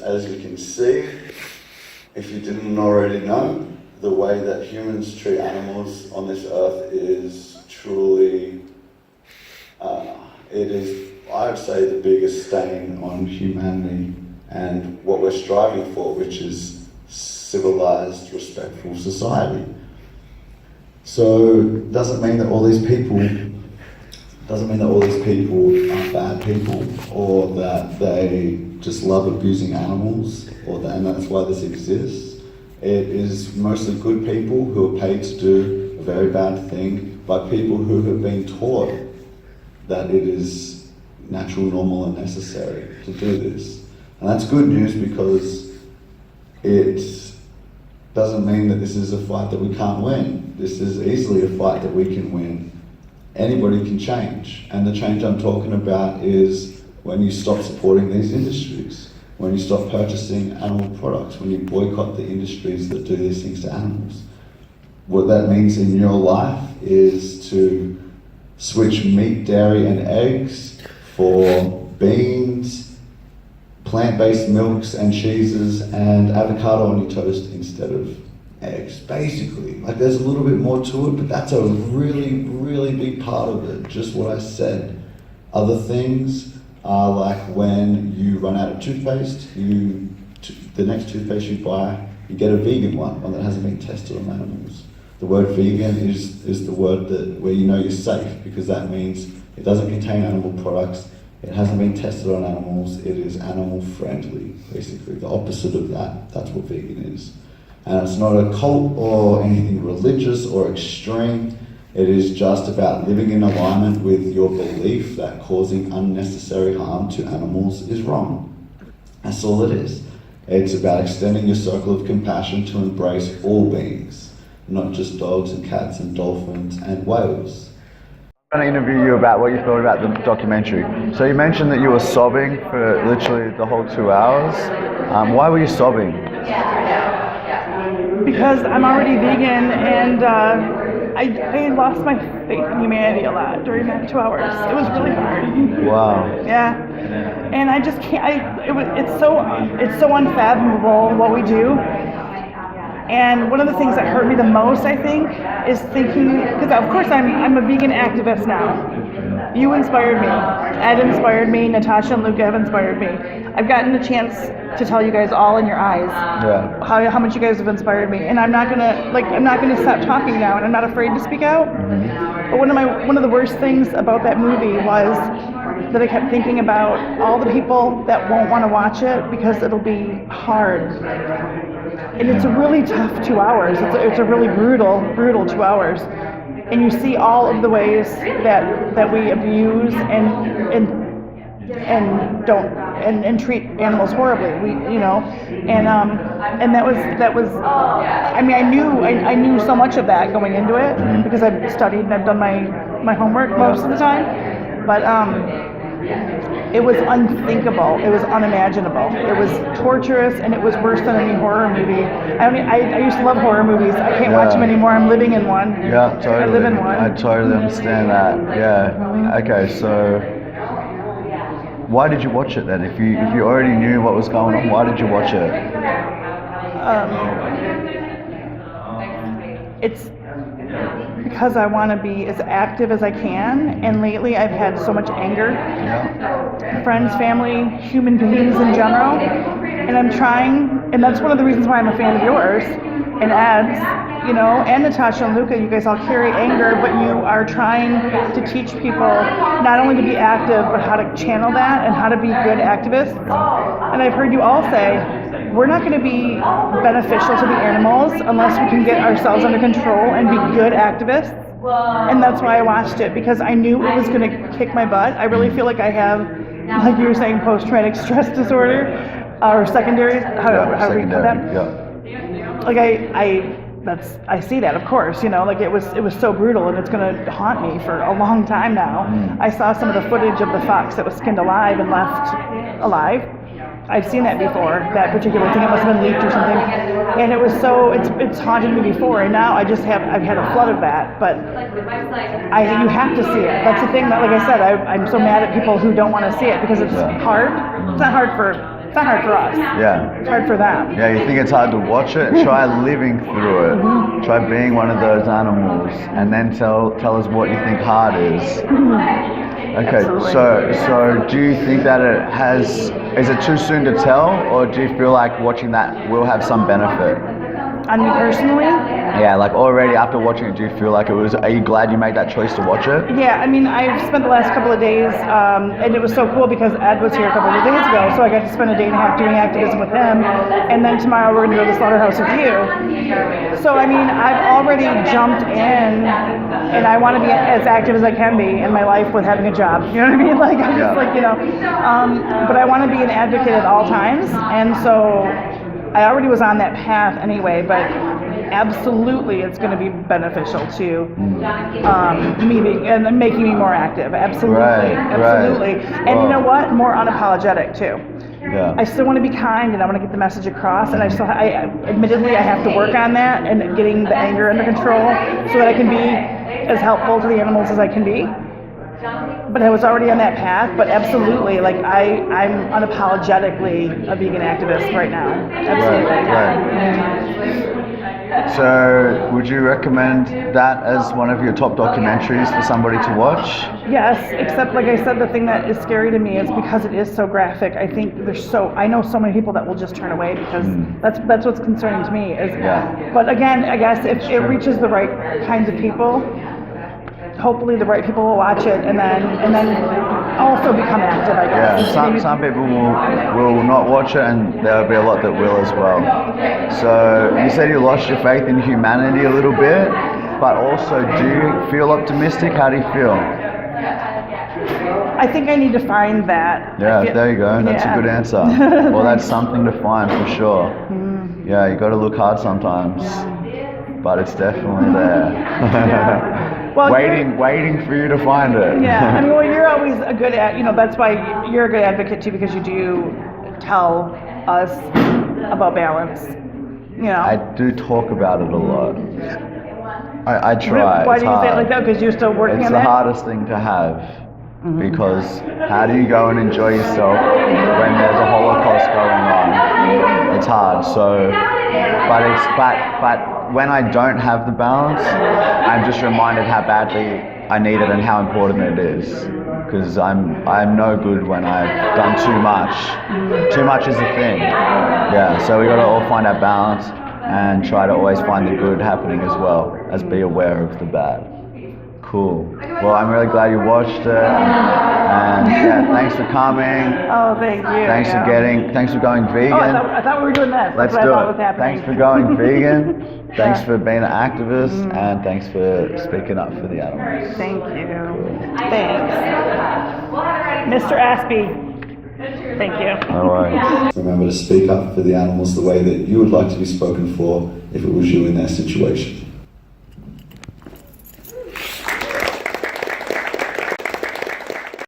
as you can see, if you didn't already know, the way that humans treat animals on this earth is truly, it is, I would say, the biggest stain on humanity and what we're striving for, which is civilized, respectful society. So it doesn't mean that all these people are bad people, or that they just love abusing animals, and that's why this exists. It is mostly good people who are paid to do a very bad thing by people who have been taught that it is natural, normal, and necessary to do this. And that's good news, because it doesn't mean that this is a fight that we can't win. This is easily a fight that we can win. Anybody can change, and the change I'm talking about is when you stop supporting these industries, when you stop purchasing animal products, when you boycott the industries that do these things to animals. What that means in your life is to switch meat, dairy, and eggs for beans, plant-based milks and cheeses, and avocado on your toast instead of eggs, basically. Like, there's a little bit more to it, but that's a really, really big part of it, just what I said. Other things are like when you run out of toothpaste, the next toothpaste you buy, you get a vegan one that hasn't been tested on animals. The word vegan is the word where you know you're safe, because that means it doesn't contain animal products, it hasn't been tested on animals, it is animal friendly, basically. The opposite of that, that's what vegan is. And it's not a cult or anything religious or extreme. It is just about living in alignment with your belief that causing unnecessary harm to animals is wrong. That's all it is. It's about extending your circle of compassion to embrace all beings, not just dogs and cats and dolphins and whales. I'm going to interview you about what you thought about the documentary. So you mentioned that you were sobbing for literally the whole 2 hours. Why were you sobbing? Because I'm already vegan, and I lost my faith in humanity a lot during that 2 hours. It was really hard. Wow. Yeah, and I just can't. It's so unfathomable what we do. And one of the things that hurt me the most, I think, is thinking, because of course I'm a vegan activist now. You inspired me. Ed inspired me. Natasha and Luca have inspired me. I've gotten a chance to tell you guys all in your eyes how much you guys have inspired me. And I'm not gonna stop talking now, and I'm not afraid to speak out. But one of the worst things about that movie was that I kept thinking about all the people that won't want to watch it because it'll be hard. And it's a really tough 2 hours. It's a really brutal 2 hours. And you see all of the ways that we abuse and treat animals horribly. And that was. I mean, I knew so much of that going into it because I've studied and I've done my homework most of the time. But it was unthinkable. It was unimaginable. It was torturous, and it was worse than any horror movie. I used to love horror movies. I can't watch them anymore. I'm living in one. Yeah, totally. I live in one. I totally understand that. Yeah. Okay, so why did you watch it then? If you already knew what was going on, why did you watch it? It's because I want to be as active as I can, and lately I've had so much anger. Friends, family, human beings in general, and I'm trying, and that's one of the reasons why I'm a fan of yours and Ed's, and Natasha and Luca. You guys all carry anger, but you are trying to teach people not only to be active, but how to channel that and how to be good activists. And I've heard you all say, we're not going to be beneficial to the animals unless we can get ourselves under control and be good activists. And that's why I watched it, because I knew it was going to kick my butt. I really feel like I have, like you were saying, post-traumatic stress disorder, or secondary, how do you call that? Yeah. Like I see that, of course, like it was so brutal, and it's going to haunt me for a long time now. I saw some of the footage of the fox that was skinned alive and left alive. I've seen that before, that particular thing. It must have been leaked or something. And it was it's haunted me before, and now I've had a flood of that. But you have to see it. That's the thing that, like I said, I'm so mad at people who don't want to see it, because it's hard. It's not hard for It's not hard for us. Yeah. It's hard for them. Yeah, you think it's hard to watch it? Try living through it. Try being one of those animals, and then tell us what you think hard is. Okay, Absolutely. so do you think that is it too soon to tell, or do you feel like watching that will have some benefit? On me personally, Yeah, like already after watching it, do you feel like are you glad you made that choice to watch it? yeah, I mean, I've spent the last couple of days, and it was so cool because Ed was here a couple of days ago, so I got to spend a day and a half doing activism with him, and then tomorrow we're going to go to the slaughterhouse with you. So, I mean, I've already jumped in, and I want to be as active as I can be in my life with having a job. You know what I mean? Like, I'm just like, but I want to be an advocate at all times, and so I already was on that path anyway, but absolutely it's going to be beneficial to me and making me more active. Absolutely. Absolutely. Right. And you know what? More unapologetic too. Yeah. I still want to be kind and I want to get the message across, and admittedly I have to work on that and getting the anger under control so that I can be as helpful to the animals as I can be. But I was already on that path, but absolutely, like I'm unapologetically a vegan activist right now. Absolutely. Right. So would you recommend that as one of your top documentaries for somebody to watch? Yes, except like I said, the thing that is scary to me is because it is so graphic. I think I know so many people that will just turn away because that's what's concerning to me. But again, I guess if it reaches the right kinds of people, hopefully the right people will watch it and then also become active, I guess. Yeah, some people will not watch it, and there'll be a lot that will as well. So you said you lost your faith in humanity a little bit, but also do you feel optimistic? How do you feel? I think I need to find that. Yeah, there you go. That's a good answer. Well, that's something to find for sure. Yeah, you got to look hard sometimes, but it's definitely there. Well, waiting for you to find it. Yeah, I mean, well, you're always a good that's why you're a good advocate too, because you do tell us about balance. I do talk about it a lot. I try. Why do you say it like that? Because you're still working on It's that? the hardest thing to have. Because how do you go and enjoy yourself when there's a Holocaust going on? It's hard. So, but when I don't have the balance, I'm just reminded how badly I need it and how important it is. Because I'm no good when I've done too much. Too much is the thing. Yeah. So we got to all find our balance and try to always find the good happening as well as be aware of the bad. Cool. Well, I'm really glad you watched it, and yeah, thanks for coming. Oh, thank you. Thanks for going vegan. Oh, I thought we were doing this. Let's That's do what I thought it. was happening. Thanks for going vegan. Thanks for being an activist, and thanks for speaking up for the animals. Thank you. Thanks. Mr. Aspey. Thank you. No worries. Remember to speak up for the animals the way that you would like to be spoken for if it was you in their situation.